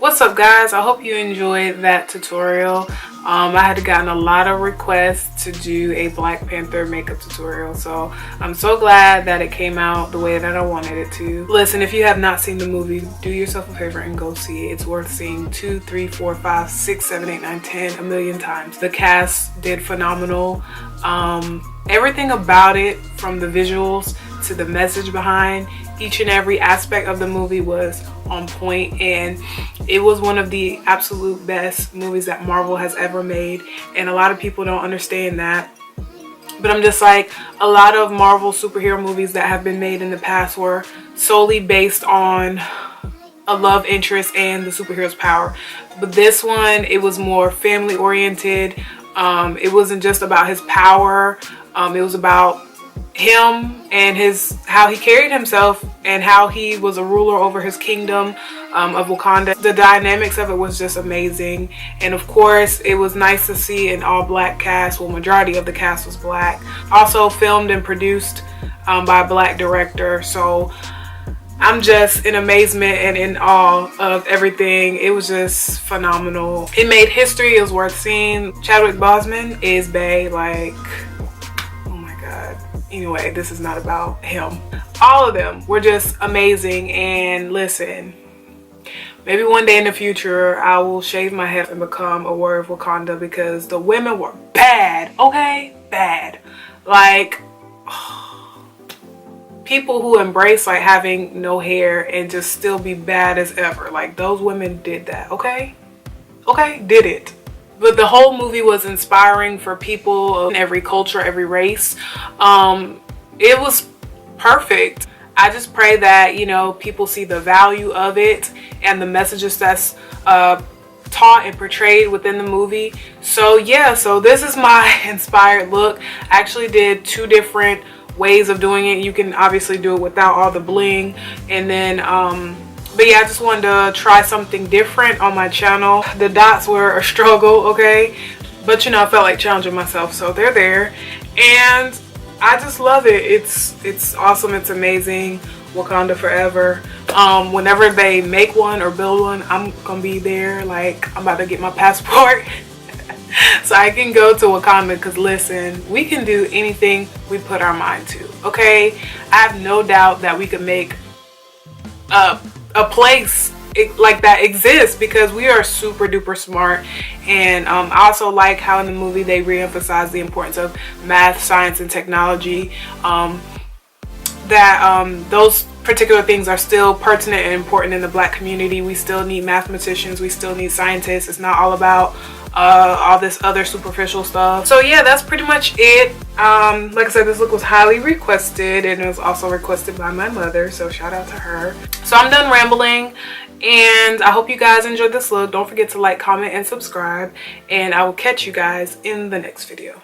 What's up guys, I hope you enjoyed that tutorial. I had gotten a lot of requests to do a Black Panther makeup tutorial, so I'm so glad that it came out the way that I wanted it to. Listen, if you have not seen the movie, do yourself a favor and go see it. It's worth seeing 2, 3, 4, 5, 6, 7, 8, 9, 10, a million times. The cast did phenomenal. Everything about it, from the visuals to the message behind, each and every aspect of the movie was on point, and it was one of the absolute best movies that Marvel has ever made, and a lot of people don't understand that. But I'm just like, a lot of Marvel superhero movies that have been made in the past were solely based on a love interest and the superhero's power. But this one, it was more family oriented. It wasn't just about his power. It was about him and how he carried himself and how he was a ruler over his kingdom of Wakanda. The dynamics of it was just amazing, and of course it was nice to see an all-black cast. Well, majority of the cast was black. Also filmed and produced by a black director. So I'm just in amazement and in awe of everything. It was just phenomenal. It made history. It was worth seeing. Chadwick Boseman is bae, like, oh my god. Anyway, this is not about him. All of them were just amazing. And listen, maybe one day in the future I will shave my head and become a warrior of Wakanda, because the women were bad, okay? Bad. Like, people who embrace like having no hair and just still be bad as ever, like those women did that, okay? Okay, did it. But the whole movie was inspiring for people in every culture, every race. It was perfect. I just pray that, you know, people see the value of it and the messages that's taught and portrayed within the movie. So yeah, so this is my inspired look. I actually did 2 different ways of doing it. You can obviously do it without all the bling, and then but yeah, I just wanted to try something different on my channel. The dots were a struggle, okay, but you know, I felt like challenging myself, so they're there, and I just love it. It's awesome. It's amazing. Wakanda forever. Whenever they make one or build one, I'm gonna be there. Like, I'm about to get my passport so I can go to Wakanda, because listen, we can do anything we put our mind to, okay? I have no doubt that we could make a place like that exists, because we are super duper smart. And I also like how in the movie they re-emphasize the importance of math, science, and technology. Those particular things are still pertinent and important in the black community. We still need mathematicians, we still need scientists. It's not all about all this other superficial stuff. So yeah, that's pretty much it. Like I said, this look was highly requested, and it was also requested by my mother, so shout out to her. So I'm done rambling, and I hope you guys enjoyed this look. Don't forget to like, comment, and subscribe, and I will catch you guys in the next video.